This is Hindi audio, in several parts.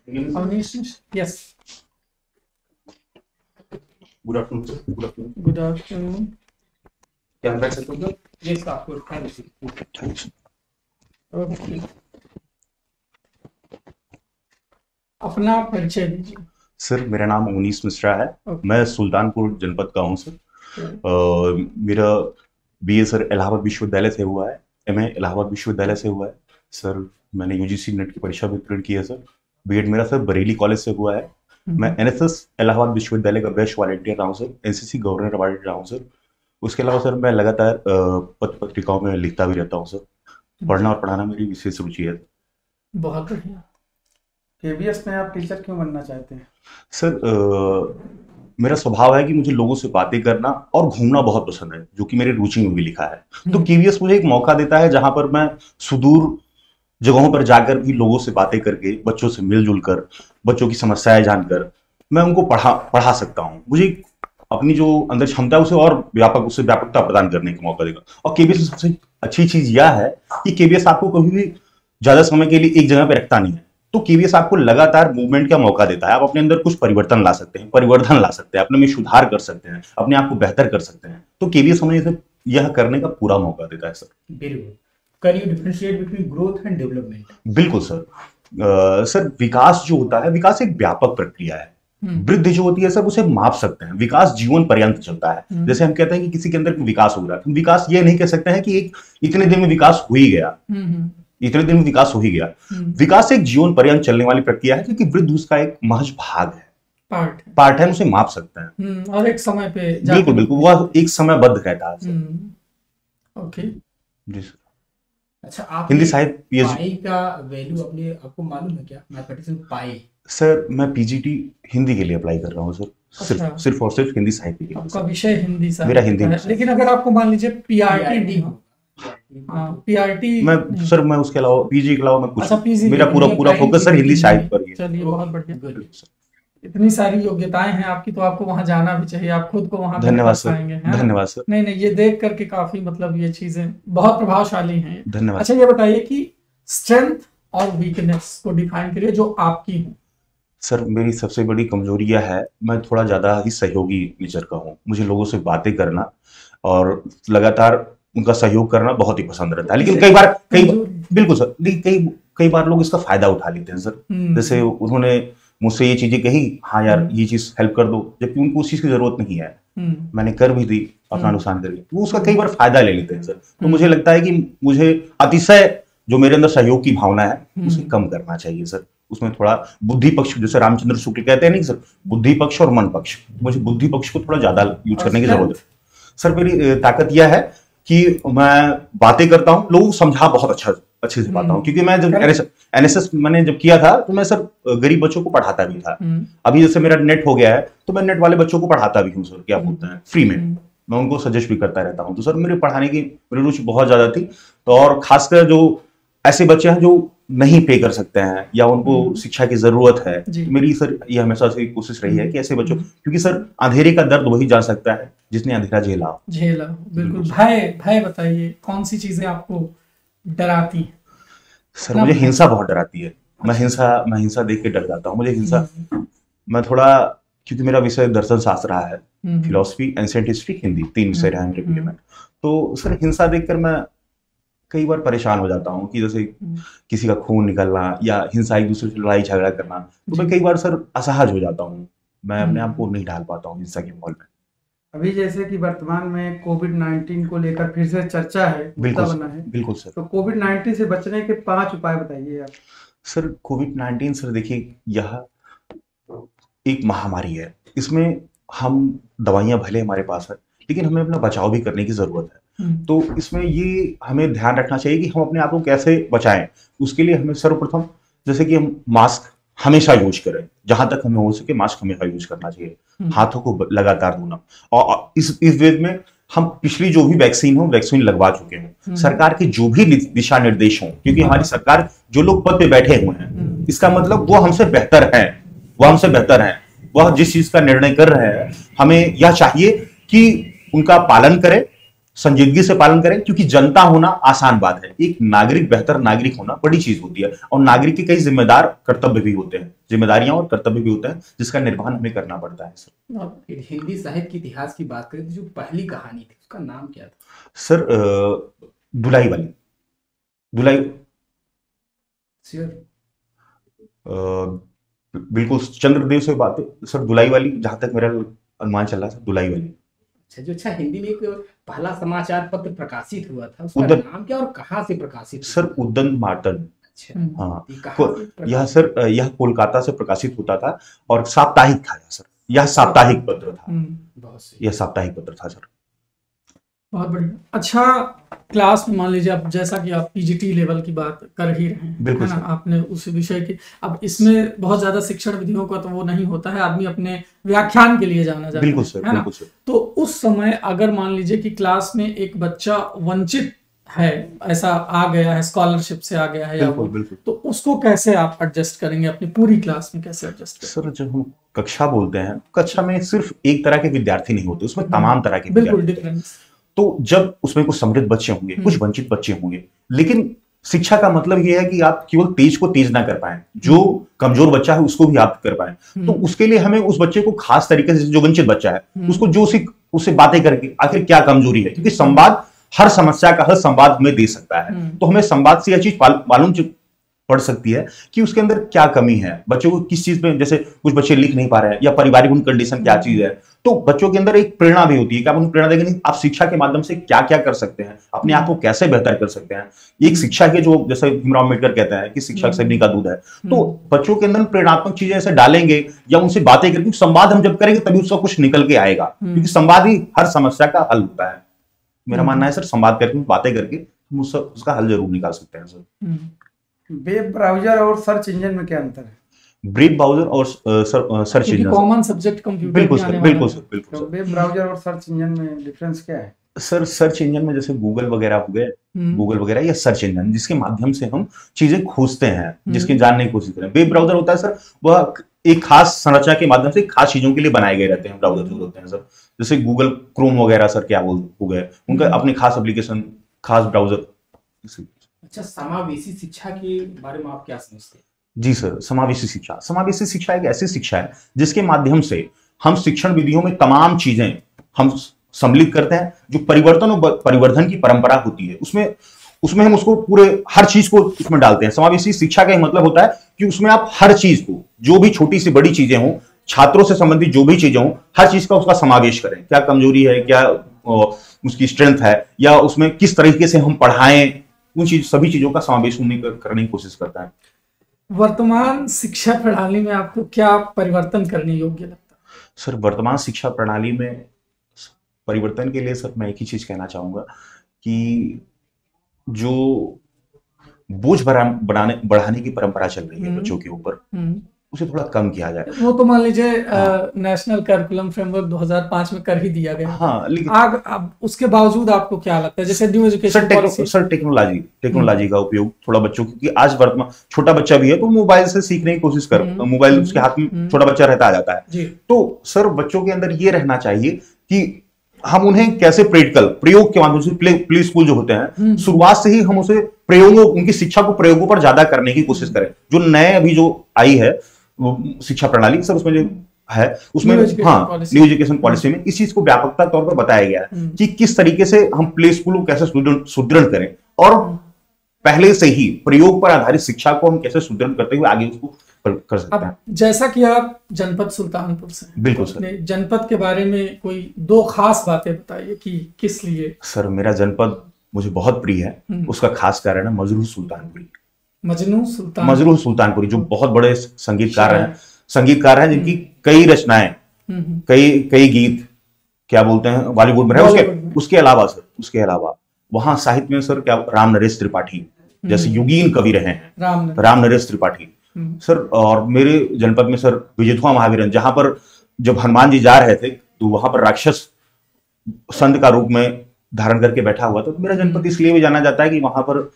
Avnish, yes. Good afternoon sir. Good afternoon. Good afternoon. क्या मैं बैठ सकता हूँ सर? Yes, आपको थैंक यू। ओके, अपना परिचय दीजिए। सर मेरा नाम अवनीश मिश्रा है। ओके। मैं सुल्तानपुर जनपद का हूँ सर। मेरा बीए सर इलाहाबाद विश्वविद्यालय से हुआ है। एमए इलाहाबाद विश्वविद्यालय से हुआ है सर। मैंने यूजीसी नेट की परीक्षा भी उत्तीर्ण की है सर। बीएड मेरा सर बरेली कॉलेज से हुआ है। मैं एनएसएस इलाहाबाद विश्वविद्यालय का बेस्ट वॉलंटियर रहा हूँ सर। एनसीसी गवर्नर अवार्ड रहा हूँ सर। उसके अलावा सर मैं लगातार पत्र पत्रिकाओं में लिखता भी रहता हूँ सर। पढ़ना और पढ़ाना मेरी विशेष रुचि है बहुत बढ़िया। केवीएस में आप टीचर क्यों बनना चाहते हैं? सर। मेरा स्वभाव है कि मुझे लोगों से बातें करना और घूमना बहुत पसंद है, जो कि मेरी रुचि में भी लिखा है। तो केवीएस मुझे एक मौका देता है जहां पर मैं सुदूर जगहों पर जाकर भी लोगों से बातें करके, बच्चों से मिलजुल कर, बच्चों की समस्याएं जानकर मैं उनको पढ़ा सकता हूँ। मुझे अपनी जो अंदर क्षमता है उसे और उससे व्यापकता प्रदान करने का मौका देगा। और केवीएस में सबसे अच्छी चीज यह है कि केवीएस आपको कभी भी ज्यादा समय के लिए एक जगह पर रखता नहीं है। तो केवीएस आपको लगातार मूवमेंट का मौका देता है। आप अपने अंदर कुछ परिवर्तन ला सकते हैं, परिवर्धन ला सकते हैं, अपने में सुधार कर सकते हैं, अपने आप को बेहतर कर सकते हैं। तो केवीएस हमें यह करने का पूरा मौका देता है सर। बिल्कुल। Can you differentiate between growth and development? बिल्कुल सर। सर विकास जो होता है, विकास एक व्यापक प्रक्रिया है। वृद्धि जो होती है सर, उसे माप सकते हैं। विकास जीवन पर्यंत चलता है। जैसे हम कहते हैं कि किसी के अंदर विकास हो रहा है, तो विकास ये नहीं कह सकते हैं कि एक इतने दिन में विकास हो ही गया, इतने दिन में विकास हो ही गया। विकास एक जीवन पर्यंत चलने वाली प्रक्रिया है, क्योंकि वृद्धि उसका एक महज भाग है, पार्ट है, उसे माप सकते हैं। और एक समय पे बिल्कुल बिल्कुल, वह एक समयबद्ध रहता है। ओके जी सर। अच्छा, आप हिंदी साहित्य पाई का वैल्यू अपने आपको मालूम है क्या? मैथमेटिक्स में पाई। सर मैं पीजीटी हिंदी के लिए अप्लाई कर रहा हूँ सर। सिर्फ और सिर्फ हिंदी साहित्य के लिए। आपका विषय हिंदी साहित्य मेरा हिंदी है, लेकिन अगर आपको मान लीजिए पीआरटी दी हो, पीआरटी मैं सर, मैं उसके अलावा पीजी के अलावा मैं कुछ, अच्छा, पीजी मेरा पूरा फोकस सर हिंदी साहित्य पर ही है। चलिए बहुत बढ़िया। इतनी सारी योग्यताएं हैं आपकी, तो आपको वहां जाना भी चाहिए। आप खुद को वहां धन्यवाद सर। है? धन्यवाद सर। नहीं नहीं, ये देख करके काफी मतलब ये चीजें बहुत प्रभावशाली हैं। धन्यवाद। अच्छा ये बताइए कि स्ट्रेंथ और वीकनेस को डिफाइन करिए जो आपकी हो। सर मेरी सबसे बड़ी कमजोरी यह है, मैं थोड़ा ज्यादा ही सहयोगी नेचर का हूँ। मुझे लोगों से बातें करना और लगातार उनका सहयोग करना बहुत ही पसंद रहता है। लेकिन बिल्कुल सर, लेकिन कई बार लोग इसका फायदा उठा लेते हैं सर। जैसे उन्होंने मुझसे ये चीजें कही, हाँ यार ये चीज हेल्प कर दो, जबकि उनको उस चीज की जरूरत नहीं है। मैंने कर भी दी अपना नुकसान करके, वो उसका कई बार फायदा ले लेते हैं सर। तो मुझे लगता है कि मुझे अतिशय जो मेरे अंदर सहयोग की भावना है उसे कम करना चाहिए सर। उसमें थोड़ा बुद्धि पक्ष, जैसे रामचंद्र शुक्ल कहते हैं नहीं सर, बुद्धि पक्ष और मन पक्ष, मुझे बुद्धि पक्ष को थोड़ा ज्यादा यूज करने की जरूरत है सर। मेरी ताकत यह है कि मैं बातें करता हूँ, लोगों को समझा बहुत अच्छे से पाता हूँ। क्योंकि मैं जब एनएसएस मैंने जब किया था, तो मैं सर गरीब बच्चों को पढ़ाता भी था। अभी जैसे मेरा नेट हो गया है, तो मैं नेट वाले बच्चों को पढ़ाता भी हूँ सर। क्या बोलते हैं, फ्री में मैं उनको सजेस्ट भी करता रहता हूँ। तो सर मेरे पढ़ाने की मेरी रुचि बहुत ज्यादा थी। तो और खासकर जो ऐसे बच्चे हैं जो नहीं पे कर सकते हैं या उनको शिक्षा की जरूरत है, मेरी सर ये हमेशा से कोशिश रही है कि ऐसे बच्चों, क्योंकि सर अंधेरे का दर्द वही जान सकता है जिसने अंधेरा झेला। बिल्कुल। भय बताइए, कौन सी चीजें आपको डराती हैं? सर मुझे हिंसा बहुत डराती है। मैं हिंसा देख के डर जाता हूँ। मुझे हिंसा, मैं थोड़ा, क्योंकि मेरा विषय दर्शन शास्त्र रहा है, फिलोसफी, एंशिएंट हिस्ट्री, हिंदी, 3 विषय रहे मेरे बीए में। तो सर हिंसा देखकर मैं कई बार परेशान हो जाता हूँ कि जैसे किसी का खून निकलना या हिंसा, एक दूसरे से लड़ाई झगड़ा करना, तो मैं कई बार सर असहज हो जाता हूँ। मैं अपने आप को नहीं ढाल पाता हूँ हिंसा के माहौल में। अभी जैसे कि वर्तमान में कोविड-19 को लेकर फिर से चर्चा है, मुद्दा बना है। बिल्कुल सर। तो कोविड-19 से बचने के 5 उपाय बताइए आप। सर कोविड-19 सर देखिए, यह एक महामारी है। इसमें हम दवाइयां भले हमारे पास है, लेकिन हमें अपना बचाव भी करने की जरूरत है। तो इसमें ये हमें ध्यान रखना चाहिए कि हम अपने आप को कैसे बचाएं। उसके लिए हमें सर्वप्रथम, जैसे कि हम मास्क हमेशा यूज करें, जहां तक हमें हो सके मास्क हमेशा यूज करना चाहिए। हाथों को लगातार धोना, और इस वेद में हम पिछली जो भी वैक्सीन लगवा चुके हैं। सरकार के जो भी दिशा निर्देश हों, क्योंकि हमारी सरकार, जो लोग पद पे बैठे हुए हैं, इसका मतलब वो हमसे बेहतर है, वह जिस चीज का निर्णय कर रहे हैं, हमें यह चाहिए कि उनका पालन करें संजीदगी से पालन करें, क्योंकि जनता होना आसान बात है, एक नागरिक, बेहतर नागरिक होना बड़ी चीज होती है, और नागरिक के कई जिम्मेदार कर्तव्य भी होते हैं, जिम्मेदारियां और कर्तव्य भी होते हैं, जिसका निर्वहन हमें करना पड़ता है सर। और फिर हिंदी साहित्य के इतिहास की बात करें तो जो पहली कहानी थी उसका नाम क्या था? सर दुलाई वाली, दुलाई, श्योर? बिल्कुल चंद्रदेव से बात है सर, दुलाई वाली, जहां तक मेरा अनुमान चल रहा है, दुलाई वाली। अच्छा, जो हिंदी में एक पहला समाचार पत्र प्रकाशित हुआ था उसका उद्दन, नाम क्या और कहाँ से प्रकाशित सर हुआ? उद्दंड मार्टन। अच्छा, हाँ, ये कहाँ से प्रकाशित? यह सर, यह कोलकाता से प्रकाशित होता था और साप्ताहिक था यह सर, यह साप्ताहिक पत्र था, बहुत सही। यह साप्ताहिक पत्र था सर। बहुत बढ़िया। अच्छा, क्लास में मान लीजिए आप, जैसा कि आप पीजीटी लेवल की बात कर ही रहे हैं, बिल्कुल है ना, सर। आपने उस विषय की, अब इसमें बहुत ज्यादा शिक्षण विधियों का तो वो नहीं होता है, आदमी अपने व्याख्यान के लिए जाना जाता बिल्कुल सर, है ना। बिल्कुल सर। तो उस समय अगर मान लीजिए कि क्लास में एक बच्चा वंचित है, ऐसा आ गया है, स्कॉलरशिप से आ गया है या बिल्कुल वो, बिल्कुल। तो उसको कैसे आप एडजस्ट करेंगे, अपनी पूरी क्लास में कैसे एडजस्ट करेंगे? सर जब हम कक्षा बोलते हैं, कक्षा में सिर्फ एक तरह के विद्यार्थी नहीं होते, उसमें तमाम तरह के बिल्कुल विद्यार्थी होते हैं। डिफरेंस। तो जब उसमें कुछ समृद्ध बच्चे होंगे, कुछ वंचित बच्चे होंगे, लेकिन शिक्षा का मतलब यह है कि आप केवल तेज को तेज ना कर पाए, जो कमजोर बच्चा है उसको भी आप कर पाए। तो उसके लिए हमें उस बच्चे को खास तरीके से, जो वंचित बच्चा है उसको, जो उससे बातें करके आखिर क्या कमजोरी है, क्योंकि संवाद हर समस्या का हल संवाद हमें दे सकता है। तो हमें संवाद से यह चीज मालूम पड़ सकती है कि उसके अंदर क्या कमी है, बच्चों को किस चीज में, जैसे कुछ बच्चे लिख नहीं पा रहे हैं या पारिवारिक उनकी कंडीशन क्या चीज है, तो बच्चों के अंदर एक प्रेरणा भी होती है कि आप उनको प्रेरणा देंगे, नहीं आप शिक्षा के माध्यम से क्या क्या कर सकते हैं, अपने आप को कैसे बेहतर कर सकते हैं। एक शिक्षा के, जो जैसे भीमराव अम्बेडकर कहते हैं कि शिक्षा सभी का दूध है, तो बच्चों के अंदर प्रेरणात्मक चीजें ऐसे डालेंगे या उनसे बातें करके, संवाद हम जब करेंगे तभी उसका कुछ निकल के आएगा, क्योंकि संवाद ही हर समस्या का हल होता है। मेरा मानना है सर, संवाद करके, बातें करके हम उसका हल जरूर निकाल सकते हैं सर। वेब ब्राउजर और सर्च इंजन में क्या अंतर है? ब्रेव ब्राउजर और search engine, common subject computer बिल्कुल में सर, आने बिल्कुल वाला सर, बिल्कुल तो सर। वेब ब्राउजर और सर्च इंजन में डिफरेंस क्या है? सर सर्च इंजन में जैसे गूगल वगैरह हो गए, गूगल वगैरह या सर्च इंजन, जिसके माध्यम से हम चीजें खोजते हैं, जिसकी जानने की कोशिश करें। वेब ब्राउजर होता है सर, वह एक खास संरचना के माध्यम से खास चीजों के लिए बनाए गए रहते हैं ब्राउजर जो होते हैं सर, जैसे गूगल क्रोम वगैरह सर, क्या हो गए, उनका अपने खास एप्लीकेशन, खास ब्राउजर। अच्छा, समावेशी शिक्षा के बारे में आप क्या समझते हैं? जी सर, समावेशी शिक्षा, समावेशी शिक्षा एक ऐसी शिक्षा है जिसके माध्यम से हम शिक्षण विधियों में तमाम चीजें हम सम्मिलित करते हैं, जो परिवर्तन और परिवर्धन की परंपरा होती है, उसमें हम उसको पूरे हर चीज को उसमें डालते हैं। समावेशी शिक्षा का मतलब होता है कि उसमें आप हर चीज को, जो भी छोटी से बड़ी चीजें हों, छात्रों से संबंधित जो भी चीजें हों, हर चीज का उसका समावेश करें, क्या कमजोरी है, क्या उसकी स्ट्रेंथ है, या उसमें किस तरीके से हम पढ़ाएं, उन सभी चीजों का समावेश करने की कोशिश करता है। वर्तमान शिक्षा प्रणाली में आपको क्या परिवर्तन करने योग्य लगता है? सर बढ़ाने शिक्षा प्रणाली में परिवर्तन के लिए सर मैं एक ही चीज कहना चाहूंगा कि जो बोझ बढ़ाने की परंपरा चल रही है बच्चों के ऊपर, उसे थोड़ा कम किया जाए। वो तो मान लीजिए नेशनल करिकुलम फ्रेमवर्क 2005 में कर ही दिया गया। हाँ, लेकिन अब उसके बावजूद आपको क्या लगता है, जैसे new education policy? Sir technology का उपयोग थोड़ा बच्चों, क्योंकि आज वर्तमान छोटा बच्चा भी है तो मोबाइल से सीखने की कोशिश कर, मोबाइल उसके हाथ में छोटा बच्चा रहता आ जाता है। तो सर बच्चों के अंदर ये रहना चाहिए कि हम उन्हें कैसे प्रयोग के माध्यम से, प्ले स्कूल जो होते हैं, शुरुआत से ही हम उसे प्रयोगों, उनकी शिक्षा को प्रयोगों पर ज्यादा करने की कोशिश करें। जो नए अभी जो आई है शिक्षा प्रणाली सर, उसमें जो है उसमें न्यू एजुकेशन पॉलिसी में इस चीज को व्यापकता तौर पर बताया गया है कि किस तरीके से हम प्ले स्कूल को कैसे सुदृढ़ करें, और पहले से ही प्रयोग पर आधारित शिक्षा को हम कैसे सुदृढ़ करते हुए आगे उसको कर सकते हैं। जैसा कि आप जनपद सुल्तानपुर से, बिल्कुल सर, जनपद के बारे में कोई दो खास बातें बताइए कि किस लिए। सर मेरा जनपद मुझे बहुत प्रिय है, उसका खास कारण है मजरूह सुल्तानपुरी। मजरूह सुल्तानपुरी जो बहुत बड़े संगीतकार हैं जिनकी कई रचनाएं, कई गीत क्या बोलते हैं बॉलीवुड में है। उसके अलावा वहां साहित्य में सर क्या राम नरेश त्रिपाठी जैसे युगीन कवि रहे हैं, राम नरेश त्रिपाठी सर। और मेरे जनपद में सर विजयधुआ महावीरन, जहां पर जब हनुमान जी जा रहे थे तो वहां पर राक्षस संत का रूप में धारण करके बैठा हुआ था। तो मेरा जनपद इसलिए भी जाना जाता है कि वहां पर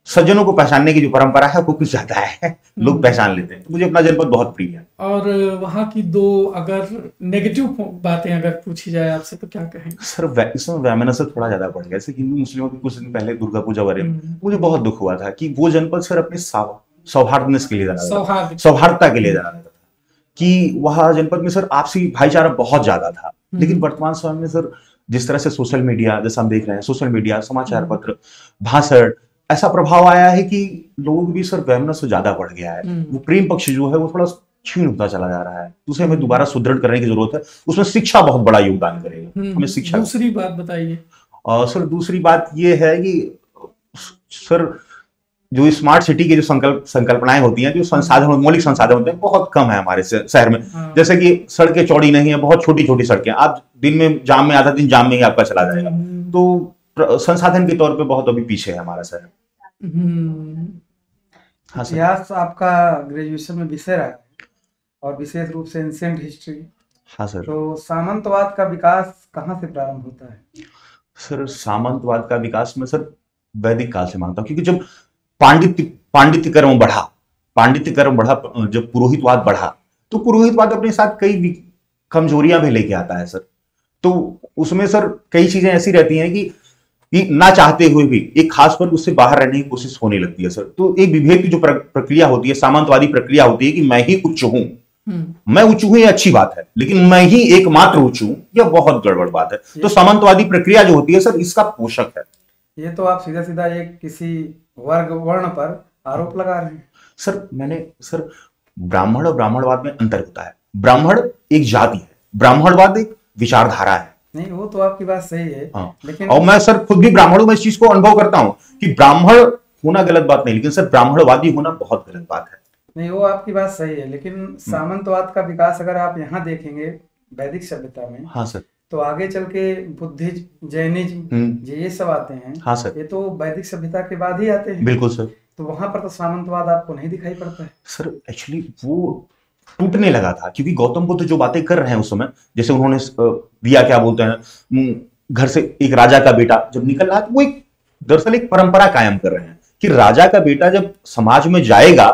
सज्जनों को पहचानने की जो परंपरा है वो कुछ ज्यादा है, लोग पहचान लेते हैं। मुझे अपना जनपद बहुत प्रिय है। और वहाँ की दो अगर नेगेटिव बातें अगर पूछी जाए आपसे तो क्या कहेंगे? सर इसमें वैमनस्य थोड़ा ज्यादा बढ़ गया। जैसे हिंदू मुस्लिमों की कुछ दिन पहले दुर्गा पूजा बारे में मुझे बहुत दुख हुआ था कि वो जनपद सर अपने सौहार्दनेस के लिए जाना जाता था, सौहार्दता के लिए जाना जाता था, कि वह जनपद में सर आपसी भाईचारा बहुत ज्यादा था। लेकिन वर्तमान समय में सर जिस तरह से सोशल मीडिया, जैसा हम देख रहे हैं, सोशल मीडिया, समाचार पत्र, भाषण, ऐसा प्रभाव आया है कि लोगों के भी सर वैमनस्य ज्यादा बढ़ गया है। वो प्रेम पक्ष जो है वो थोड़ा क्षीण होता चला जा रहा है। उसे हमें दोबारा सुदृढ़ करने की जरूरत है। उसमें शिक्षा बहुत बड़ा योगदान करेगा। हमें शिक्षा। दूसरी बात बताइए। सर दूसरी बात ये है कि सर जो स्मार्ट सिटी की जो संकल्पनाएं होती हैं, जो संसाधन, मौलिक संसाधन होते हैं, बहुत कम है हमारे शहर में। जैसे कि सड़कें चौड़ी नहीं है, बहुत छोटी छोटी सड़कें, आप दिन में जाम में, आधा दिन जाम में ही आपका चला जाएगा। तो संसाधन के तौर पे बहुत अभी पीछे है हमारा शहर। हाँ सर। इतिहास आपका ग्रेजुएशन में विषय रहा है और विशेष रूप से एंशिएंट हिस्ट्री। हाँ सर। तो सामंतवाद का विकास कहाँ से प्रारंभ होता है? सर सामंतवाद का विकास में सर वैदिक काल से मानता हूँ, क्योंकि जब पांडित्यकर्म बढ़ा, जब पुरोहितवाद बढ़ा, तो पुरोहितवाद अपने साथ कई कमजोरियां भी लेके आता है सर। तो उसमें सर कई चीजें ऐसी रहती हैं कि ना चाहते हुए भी एक खास पर उससे बाहर रहने की कोशिश होने लगती है सर। तो एक विभेद की जो प्रक्रिया होती है, सामंतवादी प्रक्रिया होती है कि मैं ही उच्च हूं, मैं उच्च हूं, ये अच्छी बात है, लेकिन मैं ही एकमात्र उच्च हूं, यह बहुत गड़बड़ बात है। तो सामंतवादी प्रक्रिया जो होती है सर, इसका पोषक है। ये तो आप सीधा सीधा एक किसी वर्ण पर आरोप लगा रहे हैं। सर ब्राह्मण और ब्राह्मणवाद में अंतर होता है। ब्राह्मण एक जाति है, ब्राह्मणवाद एक विचारधारा है। नहीं, वो तो आपकी बात सही है। हाँ। लेकिन और मैं सर खुद भी ब्राह्मण हूं, मैं इस चीज को अनुभव करता हूं कि ब्राह्मण होना गलत बात नहीं, लेकिन सर ब्राह्मणवादी होना बहुत गलत बात है। नहीं, वो आपकी बात सही है, लेकिन सामंतवाद का विकास अगर आप यहाँ देखेंगे वैदिक सभ्यता में, हाँ सर, तो आगे चल के बुद्धिज्म, जैनिज्म, ये सब आते हैं। हाँ सर, ये तो वैदिक सभ्यता के बाद ही आते हैं। बिल्कुल सर। तो वहां पर तो सामंतवाद आपको नहीं दिखाई पड़ता है। सर एक्चुअली वो टूटने लगा था, क्योंकि गौतम बुद्ध जो बातें कर रहे हैं उस समय, जैसे उन्होंने दिया, क्या बोलते हैं, घर से एक राजा का बेटा जब निकल रहा है, तो वो एक दरअसल एक परंपरा कायम कर रहे हैं कि राजा का बेटा जब समाज में जाएगा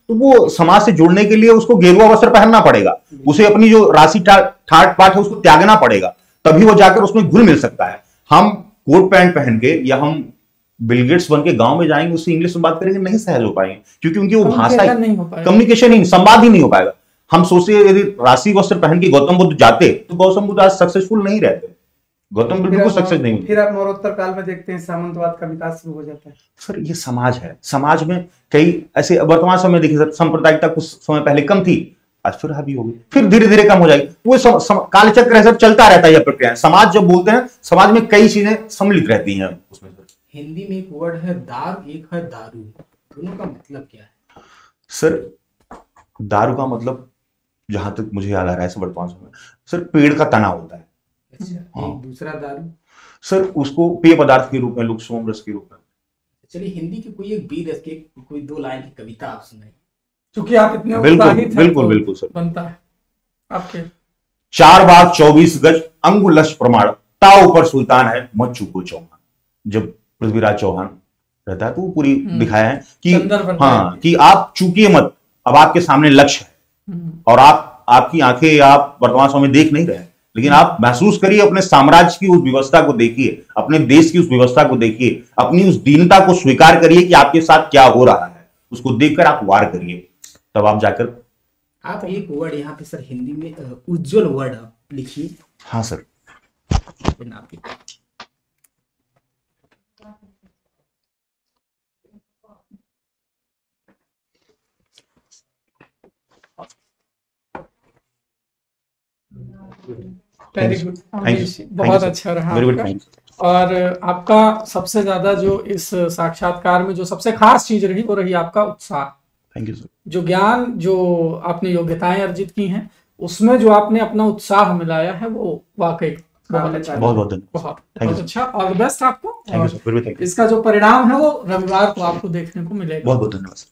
तो वो समाज से जुड़ने के लिए उसको गेरुआ वस्त्र पहनना पड़ेगा, उसे अपनी जो राशि ठाट पाट है उसको त्यागना पड़ेगा, तभी वो जाकर उसमें घुल मिल सकता है। हम कोट पैंट पहन के या हम बिल गेट्स बन के गांव में जाएंगे, उससे इंग्लिश में बात करेंगे, नहीं सहज हो पाएंगे, क्योंकि उनकी वो भाषा, कम्युनिकेशन ही, संवाद ही नहीं हो पाएगा। हम सोचे यदि राशि वस्त्र पहन के गौतम बुद्ध जाते तो गौतम बुद्ध आज सक्सेसफुल नहीं रहते, गौतम बुद्ध को सक्सेस नहीं। फिर आप नवोत्तर काल में देखते हैं सामंतवाद का विकास शुरू हो जाता है। सर ये समाज है, समाज में कई ऐसे, वर्तमान समय देखिए सर, सांप्रदायिकता कुछ समय पहले कम थी, आज फिर हावी हो गई, फिर धीरे धीरे कम हो जाएगी। वो कालचक्र है सर, चलता रहता है यह प्रक्रिया। समाज जब बोलते हैं, समाज में कई चीजें सम्मिलित रहती हैं उसमें। हिंदी में एक वर्ड है दार, एक है दारू, दोनों का मतलब क्या है? सर दारू का मतलब, जहां तक मुझे याद आ रहा है सर, वर्तमान समय सर पेड़ का तना होता है। अच्छा, एक दूसरा दारू सर उसको पेय पदार्थ के रूप में, लोग सोम रस के रूप में। चलिए हिंदी की कोई एक बीर रस की कोई 2 लाइन की कविता आप सुनाइए, क्योंकि आप इतने उत्साहित हैं। बिल्कुल बिल्कुल सर, बनता है आपके। 4 बाग 24 गज अंगुलश प्रमाण, ताव पर सुल्तान है मत चूको चौहान। जब पृथ्वीराज चौहान रहता है तो वो पूरी दिखाया है कि हाँ, कि आप चूकिए मत, अब आपके सामने लक्ष्य है और आपकी आंखें आप वर्तमान समय में देख नहीं रहे, लेकिन आप महसूस करिए, अपने साम्राज्य की उस व्यवस्था को देखिए, अपने देश की उस व्यवस्था को देखिए, अपनी उस दीनता को स्वीकार करिए कि आपके साथ क्या हो रहा है, उसको देखकर आप वार करिए, तब आप जाकर। आप एक वर्ड यहाँ पे सर हिंदी में उज्जवल वर्ड लिखिए। हाँ सर। वेरी गुड, बहुत अच्छा रहा आपका। और आपका सबसे ज्यादा जो इस साक्षात्कार में जो सबसे खास चीज रही वो रही आपका उत्साह। Thank you sir. जो ज्ञान, जो आपने योग्यताएं अर्जित की हैं, उसमें जो आपने अपना उत्साह मिलाया है, वो वाकई बहुत अच्छा, बहुत अच्छा। ऑल द बेस्ट आपको। इसका जो परिणाम है वो रविवार को आपको देखने को मिलेगा। बहुत बहुत धन्यवाद।